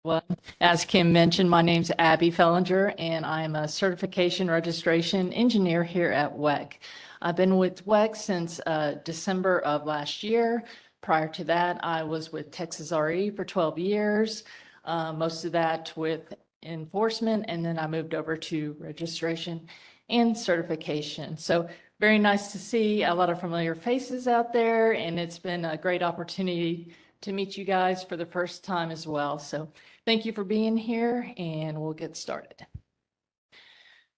Well, as Kim mentioned, my name's Abby Fellinger, and I'm a certification registration engineer here at WEC. I've been with WEC since December of last year. Prior to that, I was with Texas RE for 12 years, most of that with enforcement, and then I moved over to registration and certification. So very nice to see a lot of familiar faces out there, and it's been a great opportunity to meet you guys for the first time as well. So thank you for being here, and we'll get started.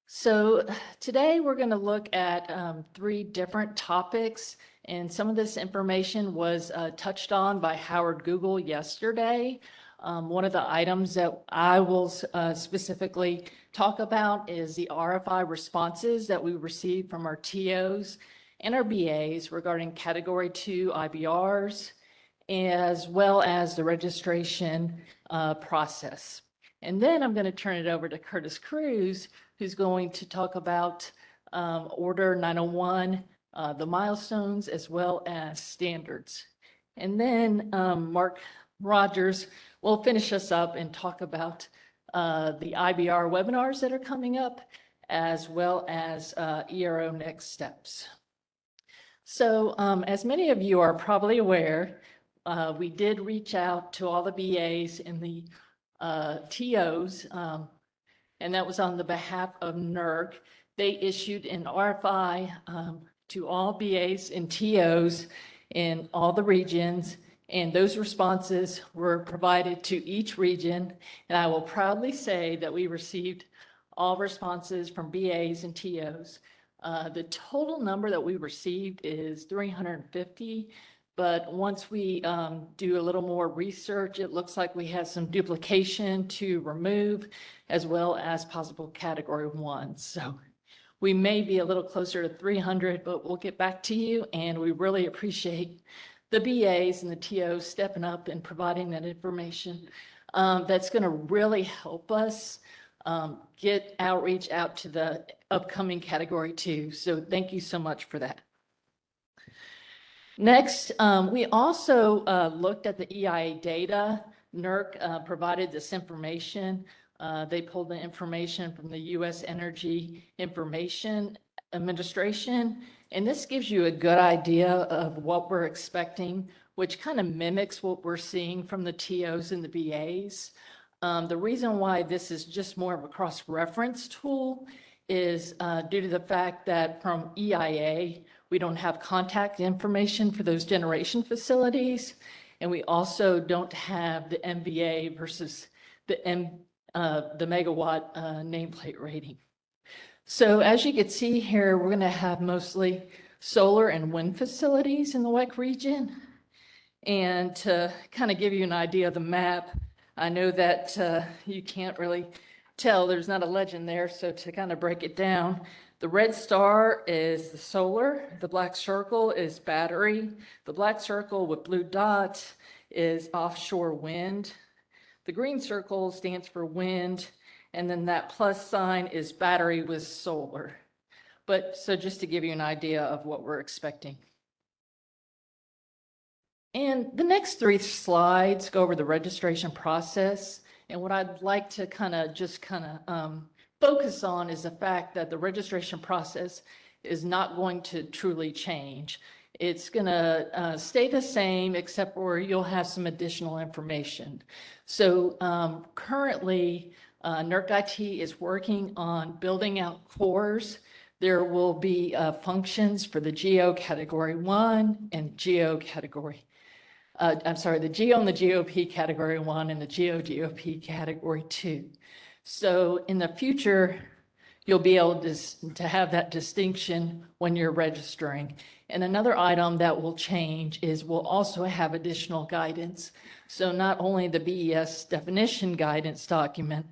So today we're going to look at 3 different topics, and some of this information was touched on by Howard Google yesterday. One of the items that I will specifically talk about is the RFI responses that we received from our TOs and our BAs regarding Category 2 IBRs, as well as the registration process. And then I'm going to turn it over to Curtis Cruz, who's going to talk about Order 901, the milestones, as well as standards. And then Mark Rogers will finish us up and talk about the IBR webinars that are coming up, as well as ERO next steps. So as many of you are probably aware, we did reach out to all the BAs and the TOs, and that was on the behalf of NERC. They issued an RFI to all BAs and TOs in all the regions, and those responses were provided to each region. And I will proudly say that we received all responses from BAs and TOs. The total number that we received is 350. But once we do a little more research, it looks like we have some duplication to remove, as well as possible Category 1. So we may be a little closer to 300, but we'll get back to you. And we really appreciate the BAs and the TOs stepping up and providing that information. That's going to really help us get outreach out to the upcoming Category 2. So thank you so much for that. Next, we also looked at the EIA data. NERC provided this information. They pulled the information from the U.S. Energy Information Administration, and this gives you a good idea of what we're expecting, which kind of mimics what we're seeing from the TOs and the BAs. The reason why this is just more of a cross-reference tool is due to the fact that from EIA, we don't have contact information for those generation facilities, and we also don't have the MVA versus the megawatt nameplate rating. So as you can see here, we're going to have mostly solar and wind facilities in the WEC region. And to kind of give you an idea of the map, I know that you can't really tell, there's not a legend there, so to kind of break it down, the red star is the solar, the black circle is battery, the black circle with blue dots is offshore wind, the green circle stands for wind, and then that plus sign is battery with solar. But so just to give you an idea of what we're expecting. And the next 3 slides go over the registration process. And what I'd like to focus on is the fact that the registration process is not going to truly change. It's going to stay the same, except for you'll have some additional information. So currently, NERC IT is working on building out cores. There will be functions for the GEO Category 1 and GEO Category. The GEO and the GOP Category 1 and the GEO GOP Category 2. So in the future, you'll be able to have that distinction when you're registering. And another item that will change is we'll also have additional guidance. So not only the BES definition guidance document,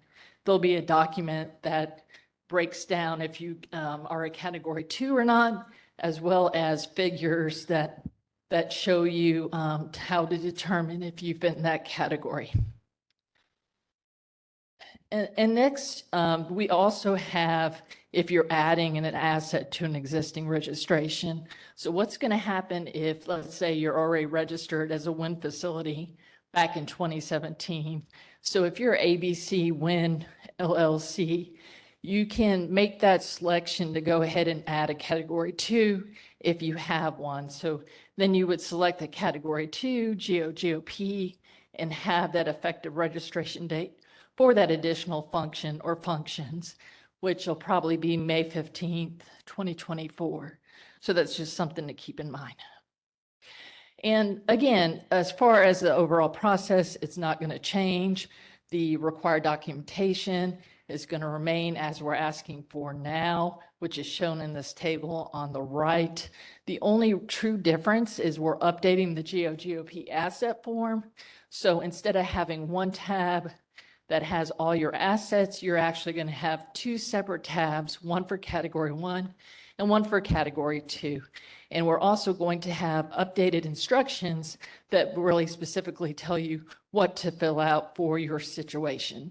there'll be a document that breaks down if you are a Category 2 or not, as well as figures that show you how to determine if you fit in that category. And next, we also have if you're adding an asset to an existing registration. So what's going to happen if, let's say, you're already registered as a wind facility, back in 2017. So if you're ABC Win LLC, you can make that selection to go ahead and add a category 2 if you have one. So then you would select the category 2 GOP and have that effective registration date for that additional function or functions, which will probably be May 15th, 2024. So that's just something to keep in mind. And again, as far as the overall process, it's not going to change. The required documentation is going to remain as we're asking for now, which is shown in this table on the right. The only true difference is we're updating the GOP asset form. So instead of having one tab that has all your assets, you're actually going to have two separate tabs, one for category 1 and one for category 2. And we're also going to have updated instructions that really specifically tell you what to fill out for your situation.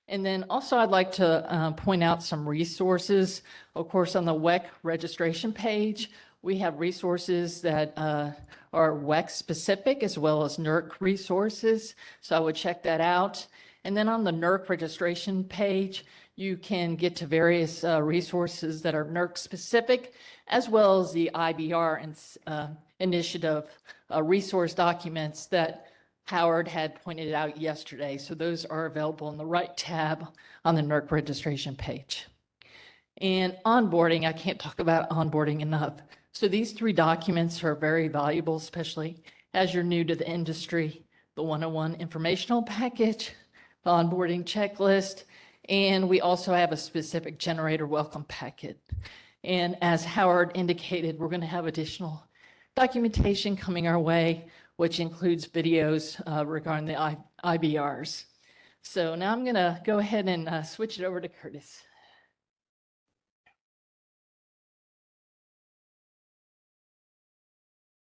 And then also I'd like to point out some resources. Of course, on the WEC registration page, we have resources that are WEC specific as well as NERC resources. So I would check that out. And then on the NERC registration page, you can get to various resources that are NERC specific, as well as the IBR and initiative resource documents that Howard had pointed out yesterday. So those are available in the right tab on the NERC registration page. And onboarding, I can't talk about onboarding enough. So these 3 documents are very valuable, especially as you're new to the industry. The 101 informational package, the onboarding checklist, and we also have a specific generator welcome packet. And as Howard indicated, we're going to have additional documentation coming our way, which includes videos regarding the IBRs. So now I'm going to go ahead and switch it over to Curtis.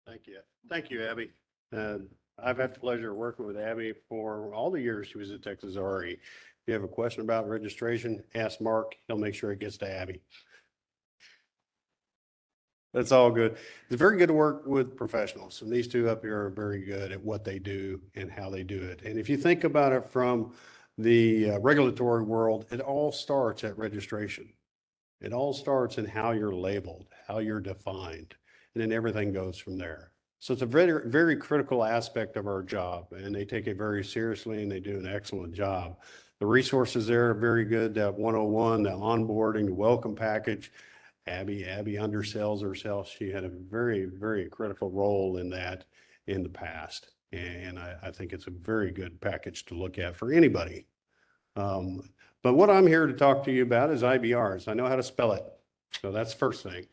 Thank you. Thank you, Abby. I've had the pleasure of working with Abby for all the years she was at Texas RE. If you have a question about registration, ask Mark. He'll make sure it gets to Abby. That's all good. It's very good to work with professionals, and these two up here are very good at what they do and how they do it. And if you think about it from the regulatory world, it all starts at registration. It all starts in how you're labeled, how you're defined, and then everything goes from there. So it's a very, very critical aspect of our job, and they take it very seriously, and they do an excellent job. The resources there are very good. That 101, the onboarding, the welcome package. Abby undersells herself. She had a very, very critical role in that in the past. And I think it's a very good package to look at for anybody. But what I'm here to talk to you about is IBRs. I know how to spell it. So that's the first thing.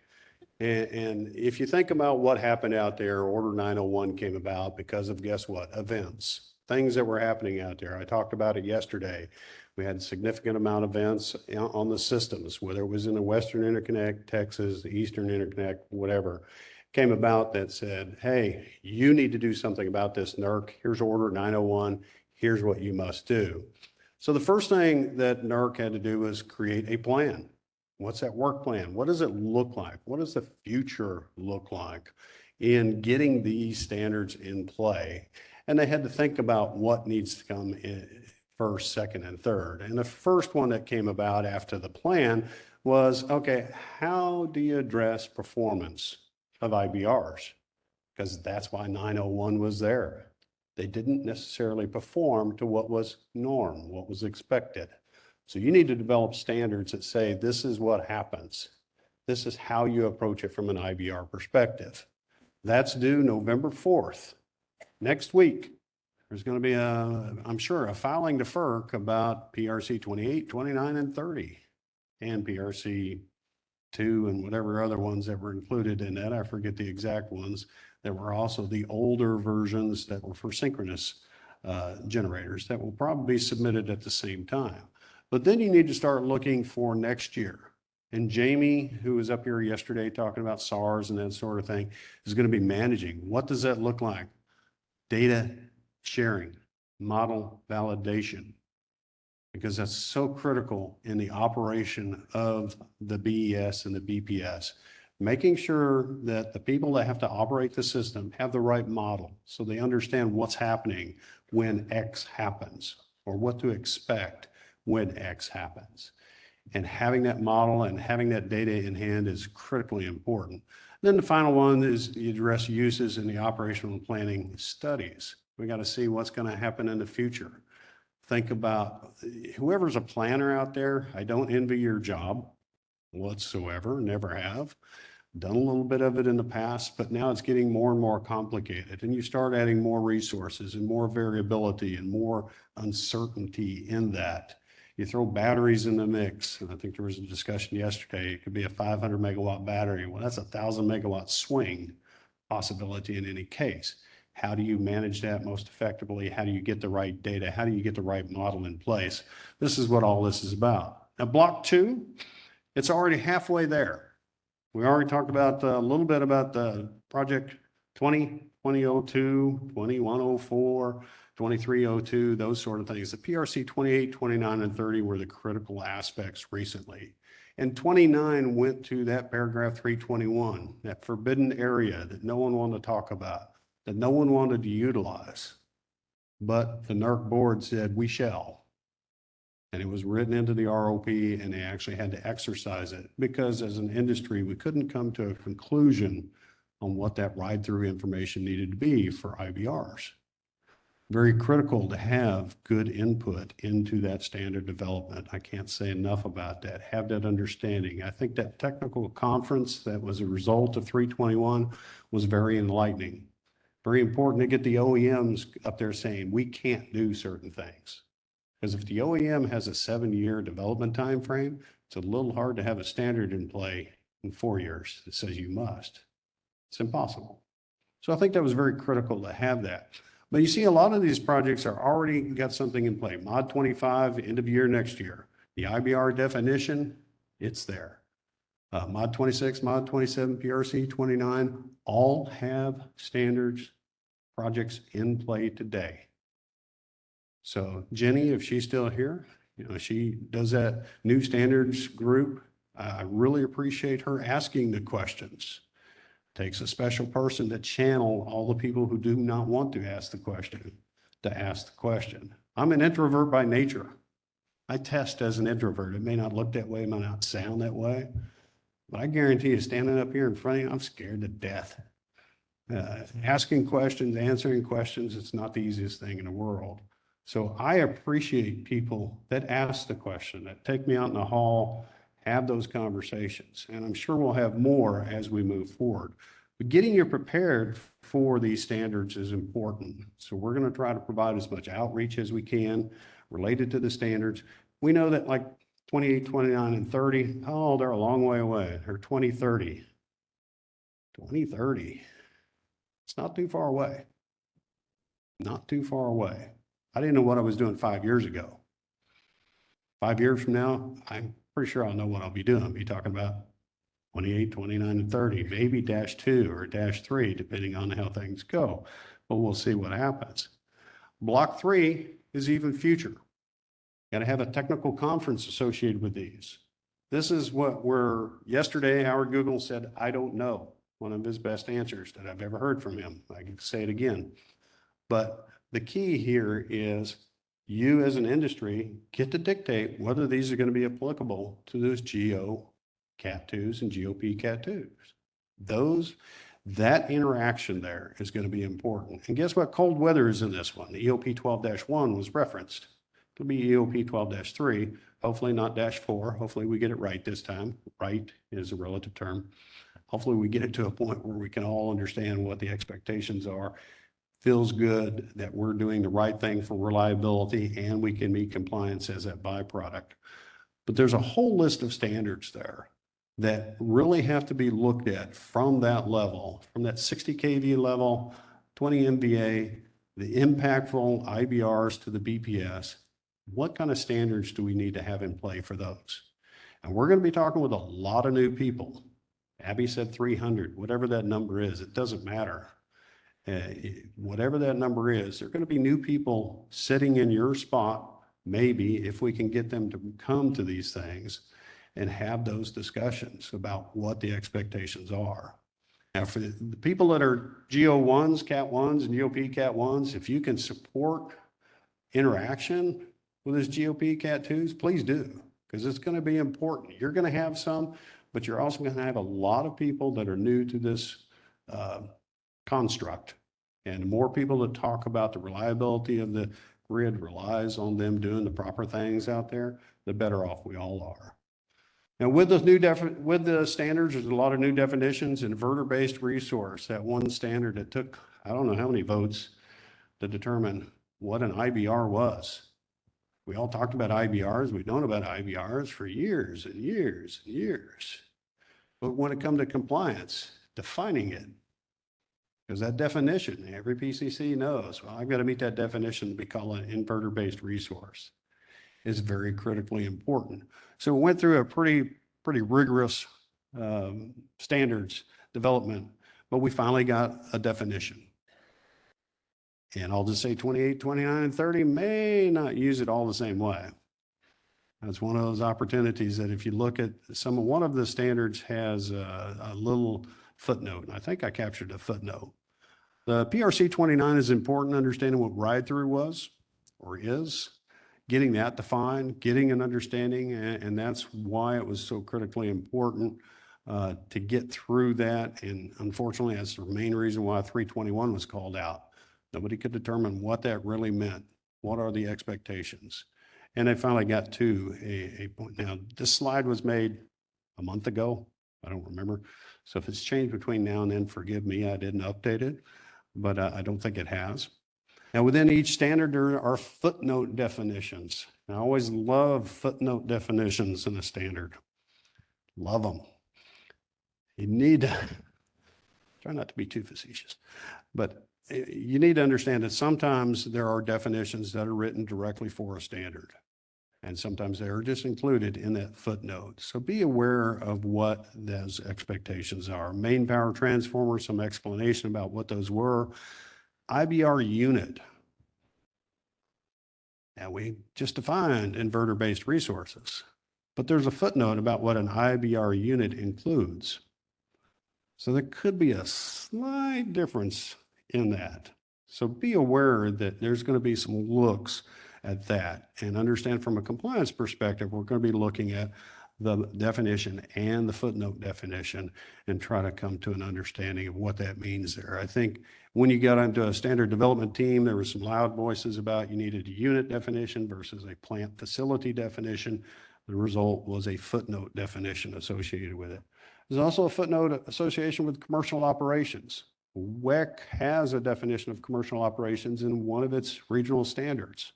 And if you think about what happened out there, Order 901 came about because of, guess what? Events, things that were happening out there. I talked about it yesterday. We had a significant amount of events on the systems, whether it was in the Western Interconnect, Texas, the Eastern Interconnect, whatever, came about that said, hey, you need to do something about this, NERC. Here's Order 901. Here's what you must do. So the first thing that NERC had to do was create a plan. What's that work plan? What does it look like? What does the future look like in getting these standards in play? And they had to think about what needs to come in first, second, and third. And the first one that came about after the plan was, okay, how do you address performance of IBRs? Because that's why 901 was there. They didn't necessarily perform to what was norm, what was expected. So you need to develop standards that say, this is what happens. This is how you approach it from an IBR perspective. That's due November 4th. Next week, there's going to be I'm sure, a filing to FERC about PRC 28, 29, and 30, and PRC 2 and whatever other ones that were included in that. I forget the exact ones. There were also the older versions that were for synchronous generators that will probably be submitted at the same time. But then you need to start looking for next year. And Jamie, who was up here yesterday talking about SARs and that sort of thing, is going to be managing. What does that look like? Data sharing, model validation, because that's so critical in the operation of the BES and the BPS. making sure that the people that have to operate the system have the right model so they understand what's happening when X happens or what to expect when X happens. And having that model and having that data in hand is critically important. Then the final one is you address uses in the operational planning studies. We got to see what's going to happen in the future. Think about whoever's a planner out there. I don't envy your job whatsoever, never have. Done a little bit of it in the past, but now it's getting more and more complicated. And you start adding more resources and more variability and more uncertainty in that. You throw batteries in the mix, and I think there was a discussion yesterday, it could be a 500 megawatt battery. Well, that's a 1,000 megawatt swing possibility in any case. How do you manage that most effectively? How do you get the right data? How do you get the right model in place? This is what all this is about. Now, block 2, it's already halfway there. We already talked about a little bit about the project 2002, 2104, 2302, those sort of things. The PRC 28, 29, and 30 were the critical aspects recently. And 29 went to that paragraph 321, that forbidden area that no one wanted to talk about, that no one wanted to utilize. But the NERC board said, we shall. And it was written into the ROP, and they actually had to exercise it because as an industry, we couldn't come to a conclusion on what that ride-through information needed to be for IBRs. Very critical to have good input into that standard development. I can't say enough about that. Have that understanding. I think that technical conference that was a result of 321 was very enlightening. Very important to get the OEMs up there saying, we can't do certain things. Because if the OEM has a 7-year development time frame, it's a little hard to have a standard in play in 4 years that says you must. It's impossible. So I think that was very critical to have that. But you see, a lot of these projects are already got something in play. Mod 25, end of year next year. The IBR definition, it's there. Mod 26, Mod 27, PRC 29, all have standards projects in play today. So Jenny, if she's still here, she does that new standards group. I really appreciate her asking the questions. Takes a special person to channel all the people who do not want to ask the question, to ask the question. I'm an introvert by nature. I test as an introvert. It may not look that way, it may not sound that way, but I guarantee you, standing up here in front of you, I'm scared to death. Asking questions, answering questions, it's not the easiest thing in the world. So I appreciate people that ask the question, that take me out in the hall, have those conversations, and I'm sure we'll have more as we move forward. But getting you prepared for these standards is important. So we're going to try to provide as much outreach as we can related to the standards. We know that like 28, 29, and 30, oh, they're a long way away. Or 2030. 2030. It's not too far away. Not too far away. I didn't know what I was doing 5 years ago. 5 years from now, I'm pretty sure I'll know what I'll be doing. I'll be talking about 28, 29, and 30, maybe -2 or -3, depending on how things go. But we'll see what happens. Block 3 is even future. Got to have a technical conference associated with these. This is what yesterday, Howard Google said, I don't know. One of his best answers that I've ever heard from him. I can say it again. But the key here is you as an industry get to dictate whether these are going to be applicable to those GO Cat 2s and GOP Cat 2s. That interaction there is going to be important. And guess what? Cold weather is in this one. The EOP 12-1 was referenced. It'll be EOP 12-3, hopefully not -4. Hopefully we get it right this time. Right is a relative term. Hopefully we get it to a point where we can all understand what the expectations are. Feels good that we're doing the right thing for reliability and we can meet compliance as that byproduct. But there's a whole list of standards there that really have to be looked at from that level, from that 60 kV level, 20 MVA, the impactful IBRs to the BPS. What kind of standards do we need to have in play for those? And we're going to be talking with a lot of new people. Abby said 300, whatever that number is, it doesn't matter. Whatever that number is, there are going to be new people sitting in your spot, maybe if we can get them to come to these things and have those discussions about what the expectations are. Now, for the people that are GO1s, Cat 1s, and GOP Cat 1s, if you can support interaction with this GOP Cat 2s, please do, because it's going to be important. You're going to have some, but you're also going to have a lot of people that are new to this construct. And the more people that talk about the reliability of the grid relies on them doing the proper things out there, the better off we all are. Now, with those with the standards, there's a lot of new definitions. Inverter Based Resource, that one standard that took, I don't know how many votes to determine what an IBR was. We all talked about IBRs. We've known about IBRs for years and years and years. But when it comes to compliance, defining it, because that definition, every PCC knows, well, I've got to meet that definition to be called an inverter based resource, is very critically important. So we went through a pretty rigorous standards development, but we finally got a definition. And I'll just say 28, 29, and 30 may not use it all the same way. That's one of those opportunities that if you look at one of the standards has a little footnote, and I think I captured a footnote. The PRC 29 is important, understanding what ride-through was or is, getting that defined, getting an understanding, and that's why it was so critically important to get through that. And unfortunately, that's the main reason why 321 was called out. Nobody could determine what that really meant. What are the expectations? And I finally got to a point. Now, this slide was made a month ago. I don't remember. So if it's changed between now and then, forgive me, I didn't update it, but I don't think it has. Now, within each standard, there are footnote definitions. I always love footnote definitions in a standard. Love them. You need to, try not to be too facetious, but you need to understand that sometimes there are definitions that are written directly for a standard, and sometimes they're just included in that footnote. So be aware of what those expectations are. Main power transformer, some explanation about what those were. IBR unit. Now, we just defined inverter-based resources, but there's a footnote about what an IBR unit includes. So there could be a slight difference in that. So be aware that there's going to be some looks at that, and understand from a compliance perspective, we're going to be looking at the definition and the footnote definition and try to come to an understanding of what that means there. I think when you got into a standard development team, there were some loud voices about you needed a unit definition versus a plant facility definition. The result was a footnote definition associated with it. There's also a footnote association with commercial operations. WEC has a definition of commercial operations in one of its regional standards.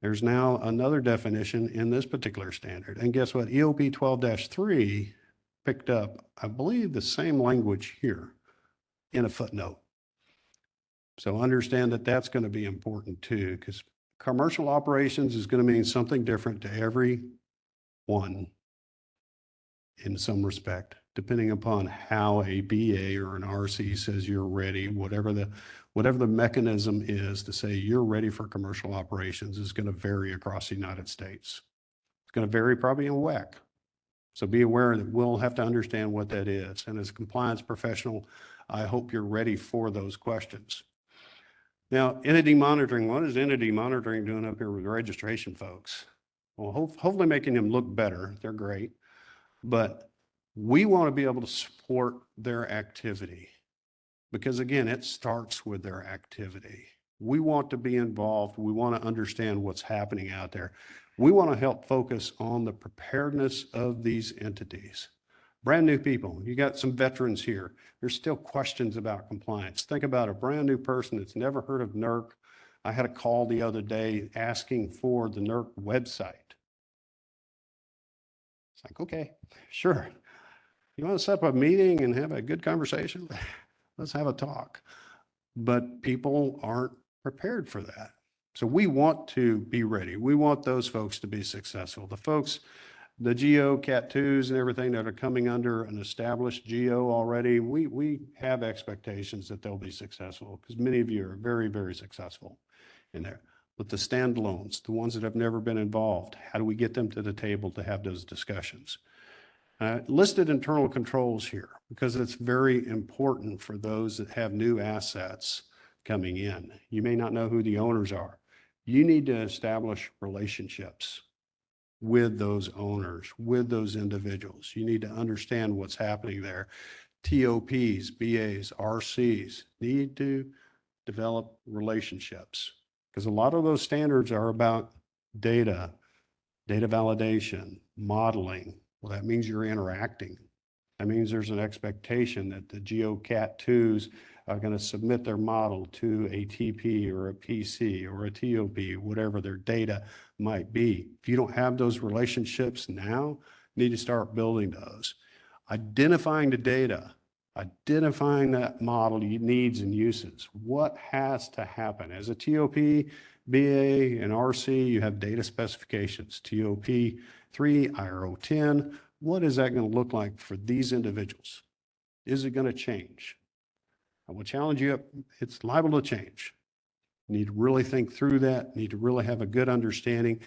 There's now another definition in this particular standard. And guess what? EOP 12-3 picked up, I believe, the same language here in a footnote. So understand that that's going to be important too, because commercial operations is going to mean something different to every one in some respect, depending upon how a BA or an RC says you're ready. Whatever the mechanism is to say you're ready for commercial operations is going to vary across the United States. It's going to vary probably in WEC. So be aware that we'll have to understand what that is. And as a compliance professional, I hope you're ready for those questions. Now, entity monitoring. What is entity monitoring doing up here with registration folks? Well, hopefully making them look better. They're great. But we want to be able to support their activity, because again, it starts with their activity. We want to be involved. We want to understand what's happening out there. We want to help focus on the preparedness of these entities. Brand new people, you got some veterans here. There's still questions about compliance. Think about a brand new person that's never heard of NERC. I had a call the other day asking for the NERC website. It's like, okay, sure. You want to set up a meeting and have a good conversation? Let's have a talk. But people aren't prepared for that. So we want to be ready. We want those folks to be successful. The folks, the GO, Cat 2s and everything that are coming under an established GO already, we have expectations that they'll be successful, because many of you are very, very successful in there. But the standalones, the ones that have never been involved, how do we get them to the table to have those discussions? Listed internal controls here because it's very important for those that have new assets coming in. You may not know who the owners are. You need to establish relationships with those owners, with those individuals. You need to understand what's happening there. TOPs, BAs, RCs need to develop relationships because a lot of those standards are about data validation, modeling. Well, that means you're interacting. That means there's an expectation that the GeoCat2s are going to submit their model to a TP or a PC or a TOP, whatever their data might be. If you don't have those relationships now, you need to start building those. Identifying the data, identifying that model needs and uses. What has to happen? As a TOP, BA, and RC, you have data specifications, TOP 3, IRO 10. What is that going to look like for these individuals? Is it going to change? I will challenge you, it's liable to change. You need to really think through that, you need to really have a good understanding.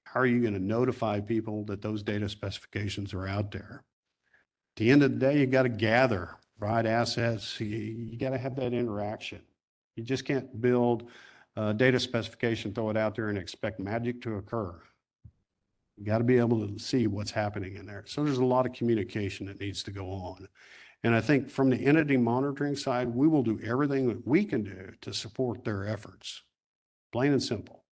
How are you going to notify people that those data specifications are out there? At the end of the day, you got to gather, provide assets. You got to have that interaction. You just can't build a data specification, throw it out there and expect magic to occur. You got to be able to see what's happening in there. So there's a lot of communication that needs to go on. And I think from the entity monitoring side, we will do everything that we can do to support their efforts. Plain and simple.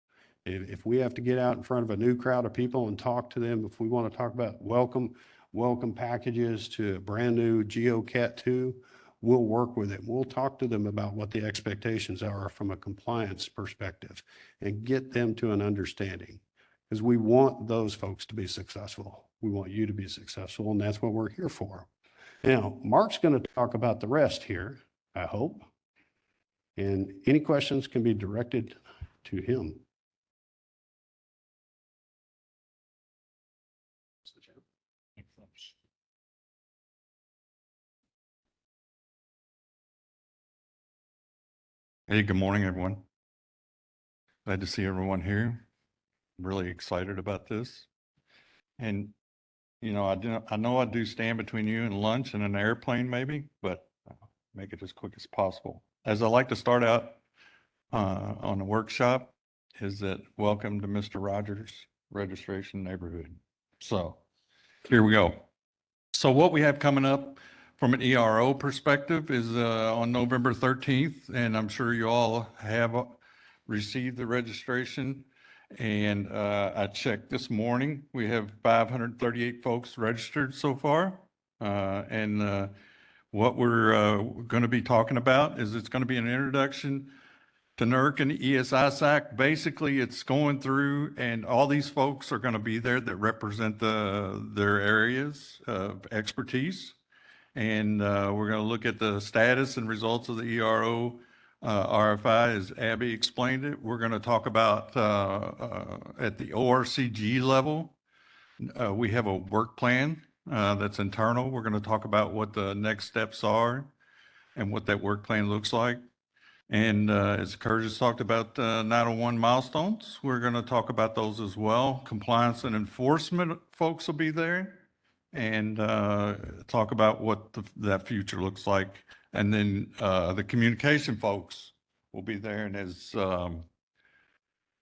If we have to get out in front of a new crowd of people and talk to them, if we want to talk about welcome packages to a brand new GeoCat2, we'll work with them. We'll talk to them about what the expectations are from a compliance perspective and get them to an understanding. Because we want those folks to be successful. We want you to be successful, and that's what we're here for. Now, Mark's going to talk about the rest here, I hope. And any questions can be directed to him. Hey, good morning, everyone. Glad to see everyone here. I'm really excited about this. And, you know, I know I do stand between you and lunch and an airplane maybe, but make it as quick as possible. As I like to start out on the workshop is that welcome to Mr. Rogers Registration Neighborhood. So here we go. So what we have coming up from an ERO perspective is on November 13th, and I'm sure you all have received the registration. And I checked this morning, we have 538 folks registered so far. What we're going to be talking about is it's going to be an introduction to NERC and ESISAC. Basically, it's going through, and all these folks are going to be there that represent their areas of expertise. And we're going to look at the status and results of the ERO RFI, as Abby explained it. We're going to talk about at the ORCG level, we have a work plan that's internal. We're going to talk about what the next steps are and what that work plan looks like. And as Curtis talked about 901 milestones, we're going to talk about those as well. Compliance and enforcement folks will be there and talk about what that future looks like. And then the communication folks will be there. And as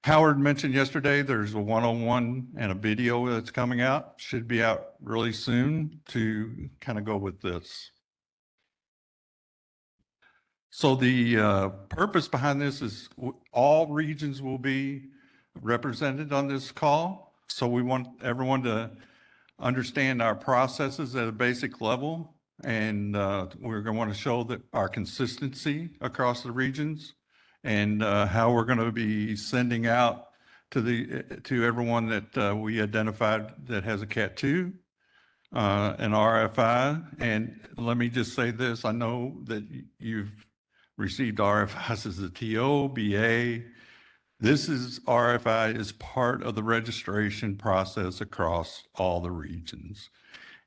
Howard mentioned yesterday, there's a 101 and a video that's coming out, should be out really soon to kind of go with this. So the purpose behind this is all regions will be represented on this call. So we want everyone to understand our processes at a basic level. And we're going to want to show that our consistency across the regions and how we're going to be sending out to everyone that we identified that has a Cat2, an RFI. And let me just say this, I know that you've received RFIs as a TO, BA. This is RFI is part of the registration process across all the regions.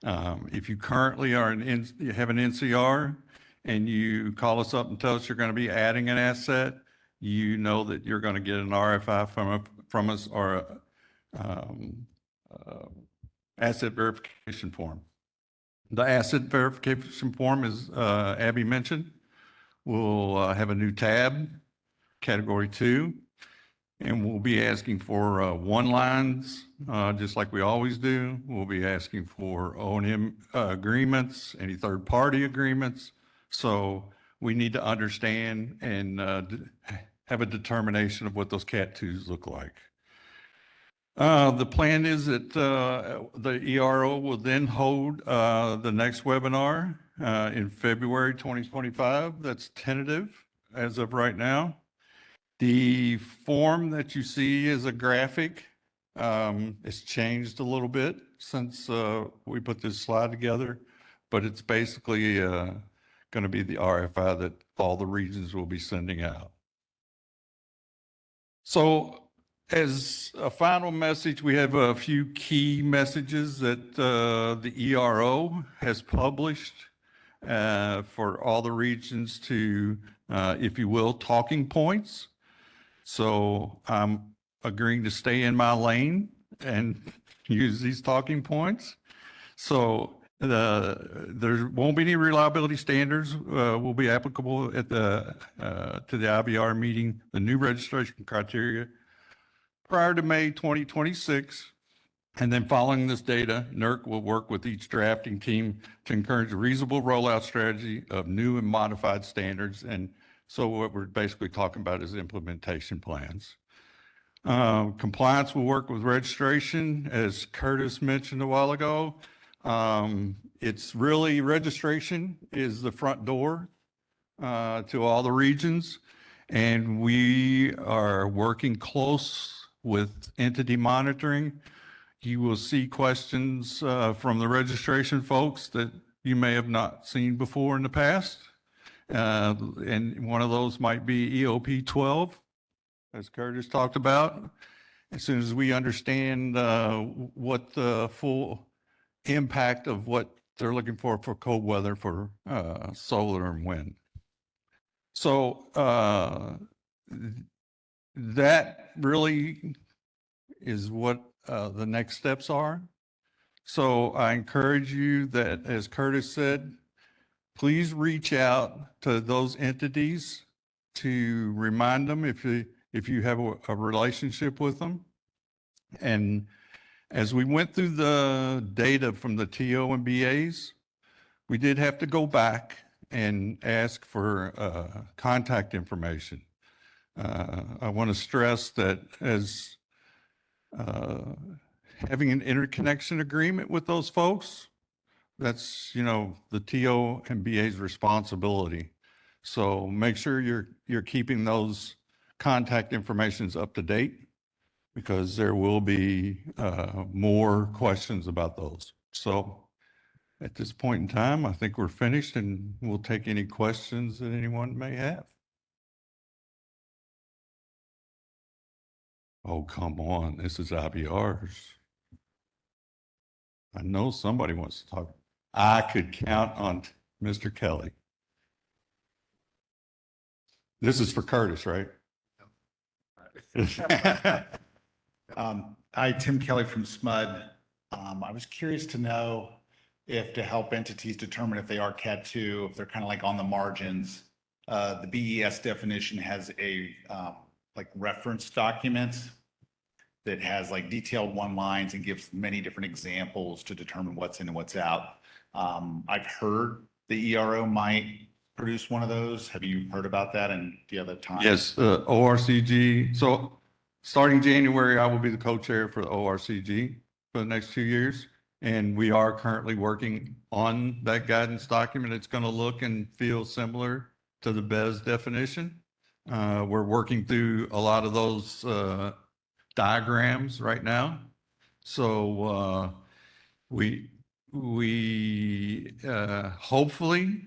If you currently you have an NCR and you call us up and tell us you're going to be adding an asset, you know that you're going to get an RFI from us or asset verification form. The asset verification form, as Abby mentioned, will have a new tab, Category 2, and we'll be asking for one lines, just like we always do. We'll be asking for O&M agreements, any third-party agreements. So we need to understand and have a determination of what those Cat 2s look like. The plan is that the ERO will then hold the next webinar in February 2025. That's tentative as of right now. The form that you see is a graphic. It's changed a little bit since we put this slide together, but it's basically going to be the RFI that all the regions will be sending out. So as a final message, we have a few key messages that the ERO has published for all the regions to, if you will, talking points. So I'm agreeing to stay in my lane and use these talking points. So there won't be any reliability standards will be applicable at the to the IBR meeting. The new registration criteria prior to May 2026. And then following this data, NERC will work with each drafting team to encourage a reasonable rollout strategy of new and modified standards. And so what we're basically talking about is implementation plans. Compliance will work with registration, as Curtis mentioned a while ago. It's really registration is the front door to all the regions. And we are working close with entity monitoring. You will see questions from the registration folks that you may have not seen before in the past. And one of those might be EOP 12, as Curtis talked about. As soon as we understand what the full impact of what they're looking for cold weather for solar and wind. So that really is what the next steps are. So I encourage you that, as Curtis said, please reach out to those entities to remind them if you have a relationship with them. And as we went through the data from the TO and BAs, we did have to go back and ask for contact information. I want to stress that as having an interconnection agreement with those folks, that's, the TO and BA's responsibility. So make sure you're keeping those contact informations up to date, because there will be more questions about those. So at this point in time, I think we're finished, and we'll take any questions that anyone may have. Oh, come on. This is IBRs. I know somebody wants to talk. I could count on Mr. Kelly. This is for Curtis, right? Hi, Tim Kelly from SMUD. I was curious to know if, to help entities determine if they are Cat 2, if they're kind of like on the margins, the BES definition has a like reference document that has like detailed one lines and gives many different examples to determine what's in and what's out. I've heard the ERO might produce one of those. Have you heard about that? And do you have the time? Yes, ORCG. So starting January, I will be the co-chair for the ORCG for the next 2 years. And we are currently working on that guidance document. It's going to look and feel similar to the BES definition. We're working through a lot of those diagrams right now. So we hopefully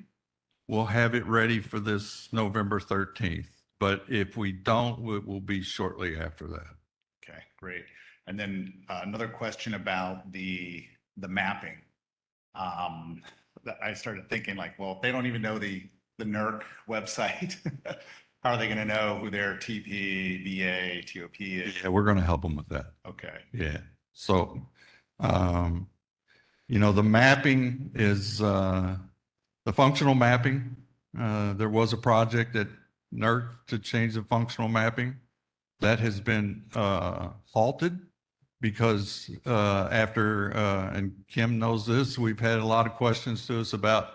will have it ready for this November 13th. But if we don't, it will be shortly after that. Okay, great. And then another question about the mapping. I started thinking like, well, if they don't even know the NERC website, how are they going to know who their TP, BA, TOP is? Yeah, we're going to help them with that. Okay. Yeah. So, the mapping is, the functional mapping. There was a project at NERC to change the functional mapping. That has been halted because and Kim knows this, we've had a lot of questions to us about,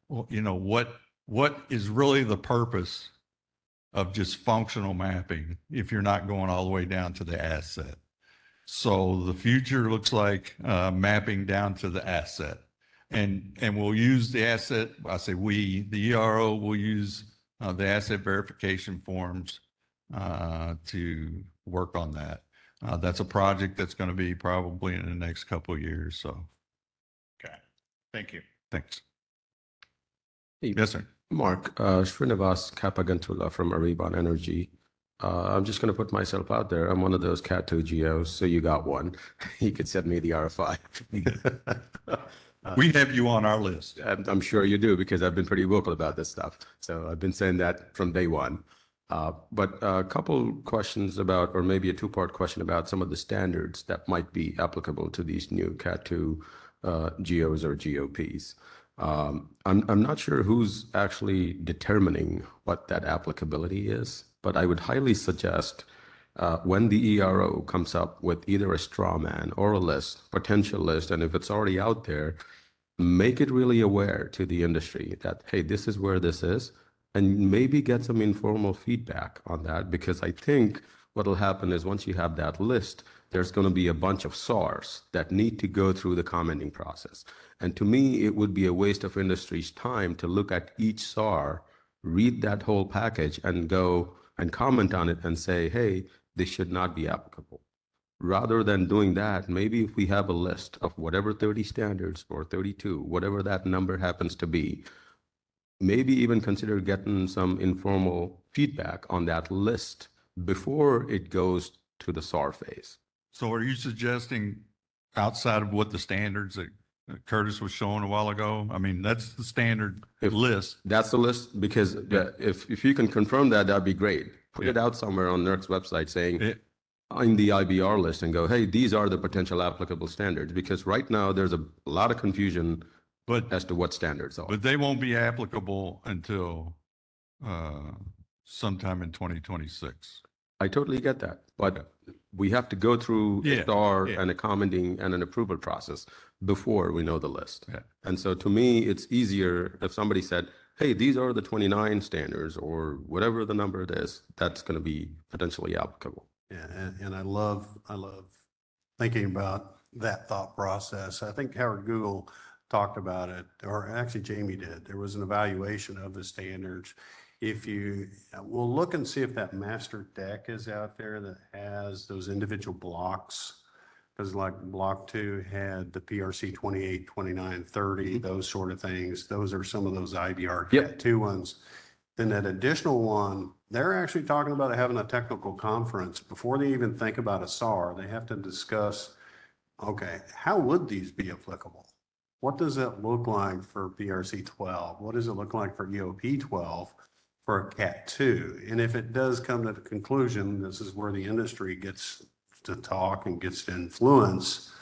what is really the purpose of just functional mapping if you're not going all the way down to the asset. So the future looks like mapping down to the asset. And we'll use the asset, I say we, the ERO will use the asset verification forms to work on that. That's a project that's going to be probably in the next couple of years. So, Okay. Thank you. thanks. Hey, Yes, sir. Mark, Srinivas Kapagantula from Ariban Energy. I'm just going to put myself out there. I'm one of those Cat 2 GOs, so you got one. You could send me the RFI. We have you on our list. I'm sure you do because I've been pretty vocal about this stuff. So I've been saying that from day one. But a couple questions about, or maybe a two-part question about some of the standards that might be applicable to these new Cat 2 GOs or GOPs. I'm not sure who's actually determining what that applicability is, but I would highly suggest when the ERO comes up with either a straw man or a list, potential list, and if it's already out there, make it really aware to the industry that, hey, this is where this is, and maybe get some informal feedback on that, because I think what will happen is once you have that list, there's going to be a bunch of SARs that need to go through the commenting process. And to me, it would be a waste of industry's time to look at each SAR, read that whole package, and go and comment on it and say, hey, this should not be applicable. Rather than doing that, maybe if we have a list of whatever 30 standards or 32, whatever that number happens to be, maybe even consider getting some informal feedback on that list before it goes to the SAR phase. So are you suggesting outside of what the standards that Curtis was showing a while ago? I mean, that's the standard list. That's the list, because if you can confirm that, that'd be great. Put it out somewhere on NERC's website saying, in the IBR list, and go, hey, these are the potential applicable standards, because right now there's a lot of confusion as to what standards are. But they won't be applicable until sometime in 2026. I totally get that, but we have to go through a STAR and a commenting and an approval process before we know the list. And so to me, it's easier if somebody said, hey, these are the 29 standards or whatever the number it is, that's going to be potentially applicable. Yeah, and I love thinking about that thought process. I think Howard Google talked about it, or actually Jamie did. There was an evaluation of the standards. We'll look and see if that master deck is out there that has those individual blocks, because like block 2 had the PRC 28, 29, 30, those sort of things. Those are some of those IBR Cat 2 ones. Then that additional one, they're actually talking about having a technical conference before they even think about a SAR. They have to discuss, okay, how would these be applicable? What does it look like for PRC 12? What does it look like for EOP 12 for a Cat 2? And if it does come to the conclusion, this is where the industry gets to talk and gets to influence,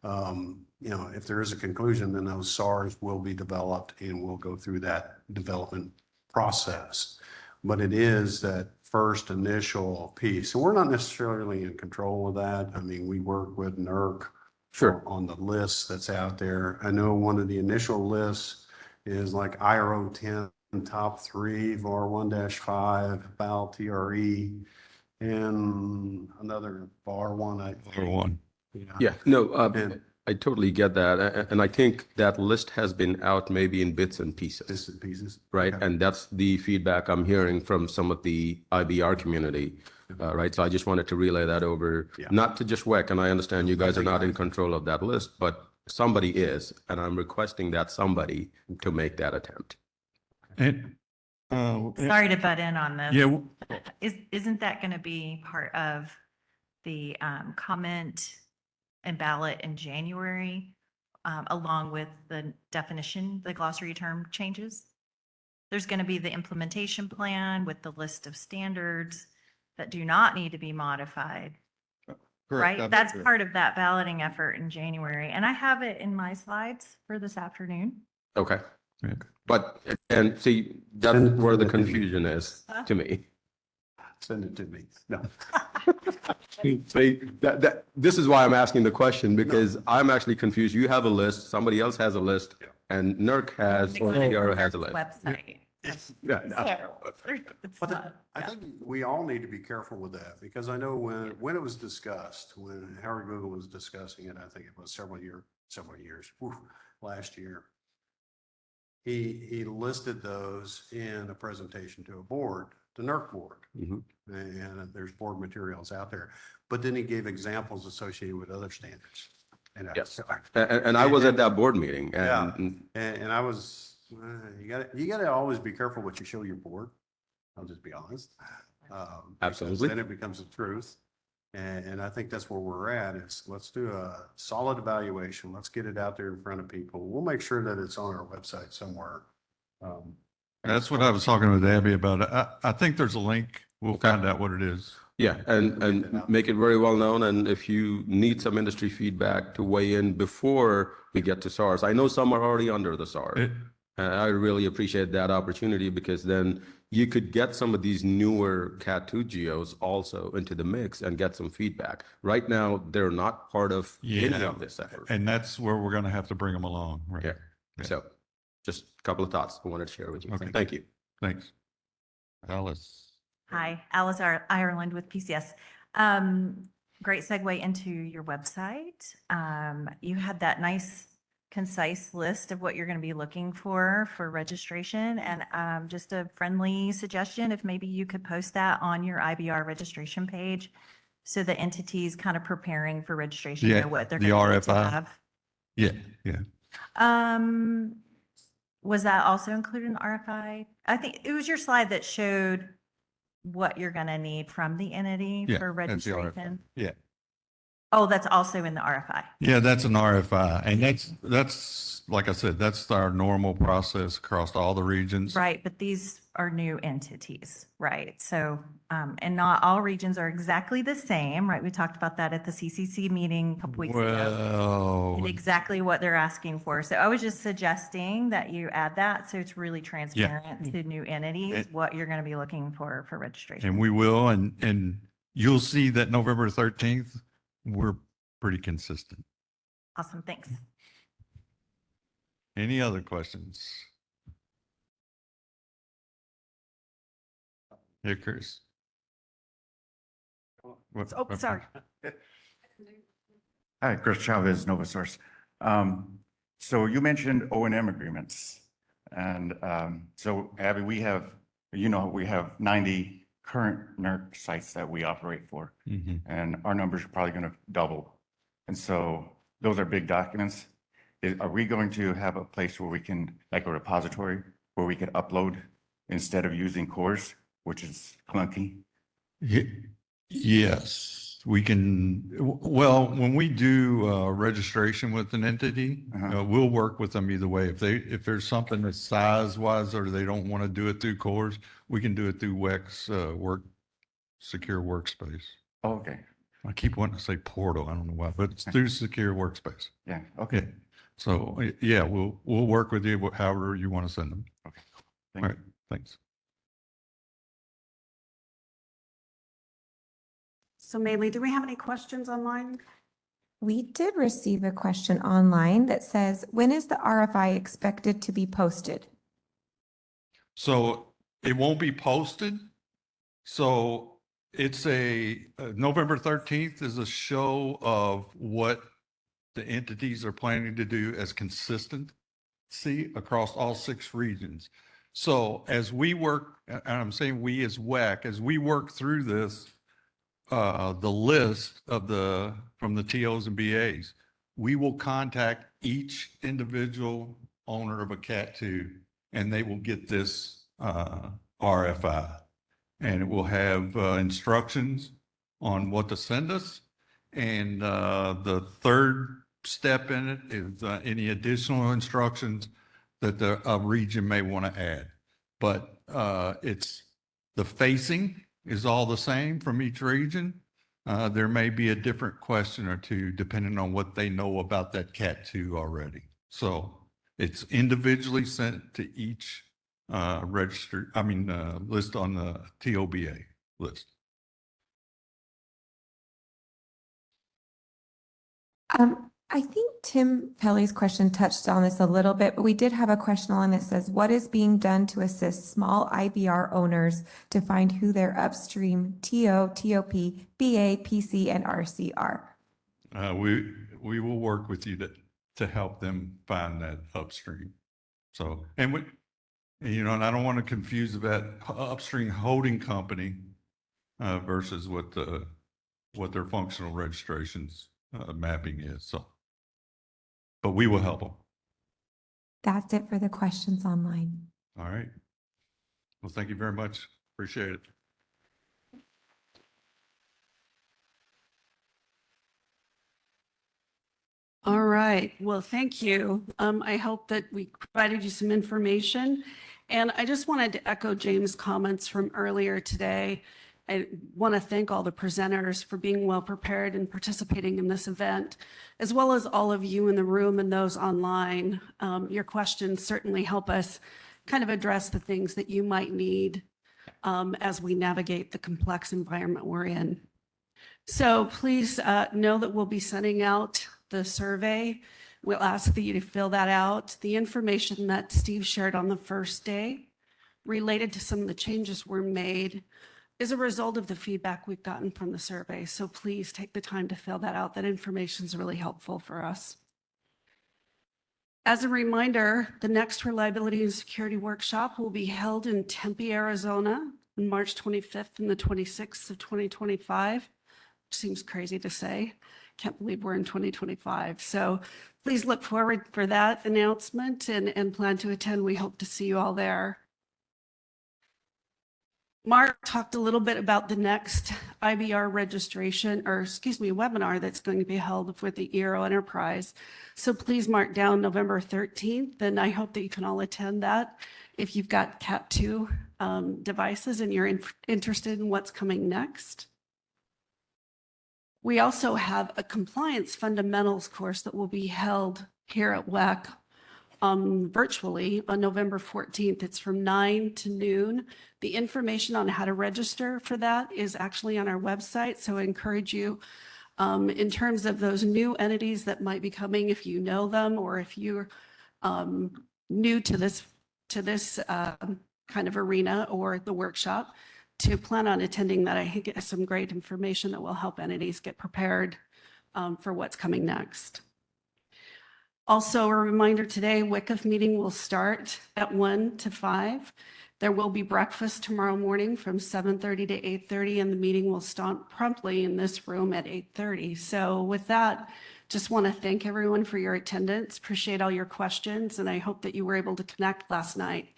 if there is a conclusion, then those SARs will be developed and we'll go through that development process. But it is that first initial piece. And we're not necessarily in control of that. I mean, we work with NERC on the list that's out there. I know one of the initial lists is like IRO 10 top 3, VAR 1-5, BAL TRE, and another VAR 1. VAR 1. Yeah, no, I totally get that. And I think that list has been out maybe in bits and pieces. Right. Okay. And that's the feedback I'm hearing from some of the IBR community. Right. So I just wanted to relay that over, not to just WEC. And I understand you guys are not in control of that list, but somebody is. And I'm requesting that somebody to make that attempt. And sorry to butt in on this. Yeah. Isn't that going to be part of the comment and ballot in January, along with the definition, the glossary term changes? there's going to be the implementation plan with the list of standards that do not need to be modified. Right? That's part of that balloting effort in January. And I have it in my slides for this afternoon. Okay. Yeah. But, and see, that's where the confusion is to me. Send it to me. No. See, this is why I'm asking the question, because I'm actually confused. You have a list, somebody else has a list, and NERC has, or IBR has a list. Website. Yeah, no. It's But not- I think we all need to be careful with that, because I know when it was discussed, when Howard Google was discussing it, I think it was several years, last year. He listed those in a presentation to a board, the NERC board. Mhm. And there's board materials out there, but then he gave examples associated with other standards. And Yes. And I was at that board meeting, Yeah. and And I was, you gotta always be careful what you show your board. I'll just be honest. Because Absolutely. then it becomes the truth. And I think that's where we're at. Let's do a solid evaluation. Let's get it out there in front of people. We'll make sure that it's on our website somewhere. That's what I was talking with Abby about. I think there's a link. We'll Okay. find out what it is. yeah, and make it very well known. And if you need some industry feedback to weigh in before we get to SARS, I know some are already under the SARS. It- I really appreciate that opportunity, because then you could get some of these newer Cat 2 geos also into the mix and get some feedback. Right now, they're not part of any Yeah. of this effort. And that's where we're going to have to bring them along. Right. Yeah. Yeah. So just a couple of thoughts I wanted to share with you. Okay. Thank you. Thanks. Alice. Hi, Alice Ireland with PCS. Great segue into your website. You had that nice concise list of what you're going to be looking for registration, and just a friendly suggestion, if maybe you could post that on your IBR registration page, so the entities kind of preparing for registration Yeah, know what they're the going to RFI. have. Yeah. Yeah. Was that also included in the RFI? I think it was your slide that showed what you're going to need from the entity Yeah, for that's the RFI. registration. Yeah. Oh, that's also in the RFI. Yeah, that's an RFI. And that's, like I said, that's our normal process across all the regions. Right, but these are new entities, right? So, and not all regions are exactly the same, right? We talked about that at the CCC meeting a couple weeks ago. Well, And exactly what they're asking for. So I was just suggesting that you add that, so it's really transparent to new entities, what you're going to be looking for registration. and we will, and you'll see that November 13th, we're pretty consistent. Awesome, thanks. Any other questions? Here, Chris. Oh, sorry. Hi, Chris Chavez, NovaSource. So you mentioned O&M agreements. And so Abby, we have 90 current NERC sites that we operate for, Mhm. and our numbers are probably going to double. And so those are big documents. Are we going to have a place where we can, like a repository, where we could upload instead of using cores, which is clunky? Yes, we can. Well, when we do registration with an entity, Uh-huh. we'll work with them either way. If there's something that's size wise or they don't want to do it through cores, we can do it through WEX secure workspace. Oh, okay. I keep wanting to say portal. I don't know why, but it's through secure workspace. Yeah, Yeah. okay. So yeah, we'll work with you however you want to send them. Okay. All Thank right. you. Thanks. So Maylee, do we have any questions online? We did receive a question online that says, when is the RFI expected to be posted? So it won't be posted. So it's November 13th is a show of what the entities are planning to do as consistency across all 6 regions. So as we work, and I'm saying we as WAC, as we work through this, the list from the TOs and BAs, we will contact each individual owner of a Cat 2, and they will get this RFI. And it will have instructions on what to send us. And the third step in it is any additional instructions that a region may want to add. but it's, the facing is all the same from each region. There may be a different question or two depending on what they know about that Cat 2 already. So it's individually sent to each list on the TOBA list. I think Tim Pelly's question touched on this a little bit, but we did have a question on that says, what is being done to assist small IBR owners to find who their upstream TO, TOP, BA, PC, and RC are? We will work with you to help them find that upstream. So, and and I don't want to confuse that upstream holding company versus what their functional registrations mapping is. So, but we will help them. That's it for the questions online. All right. Well, thank you very much. Appreciate it. All right, well, thank you. I hope that we provided you some information. And I just wanted to echo James' comments from earlier today. I want to thank all the presenters for being well prepared and participating in this event, as well as all of you in the room and those online. Your questions certainly help us kind of address the things that you might need as we navigate the complex environment we're in. So please know that we'll be sending out the survey. We'll ask that you to fill that out. The information that Steve shared on the first day related to some of the changes were made is a result of the feedback we've gotten from the survey. So please take the time to fill that out. That information is really helpful for us. As a reminder, the next Reliability and Security Workshop will be held in Tempe, Arizona on March 25th and the 26th of 2025. Seems crazy to say. Can't believe we're in 2025. So please look forward for that announcement and plan to attend. We hope to see you all there. Mark talked a little bit about the next IBR webinar that's going to be held with the ERO Enterprise. So please mark down November 13th, and I hope that you can all attend that if you've got Cat 2 devices and you're interested in what's coming next. We also have a compliance fundamentals course that will be held here at WEC virtually on November 14th. It's from 9 to noon. The information on how to register for that is actually on our website. So I encourage you in terms of those new entities that might be coming, if you know them, or if you're new to this kind of arena or the workshop, to plan on attending that. I think it has some great information that will help entities get prepared for what's coming next. Also, a reminder today, WCIF meeting will start at 1 to 5. There will be breakfast tomorrow morning from 7:30 to 8:30, and the meeting will start promptly in this room at 8:30. So with that, just want to thank everyone for your attendance. Appreciate all your questions, and I hope that you were able to connect last night.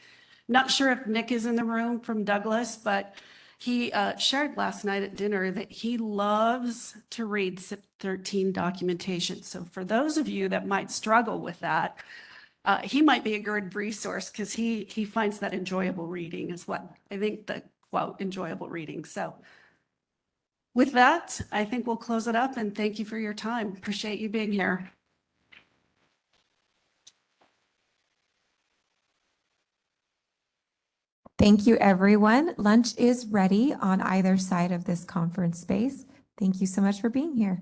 Not sure if Nick is in the room from Douglas, but he shared last night at dinner that he loves to read SIP 13 documentation. So for those of you that might struggle with that, he might be a good resource because he finds that enjoyable reading is what I think the quote, enjoyable reading. So with that, I think we'll close it up, and thank you for your time. Appreciate you being here. Thank you, everyone. Lunch is ready on either side of this conference space. Thank you so much for being here.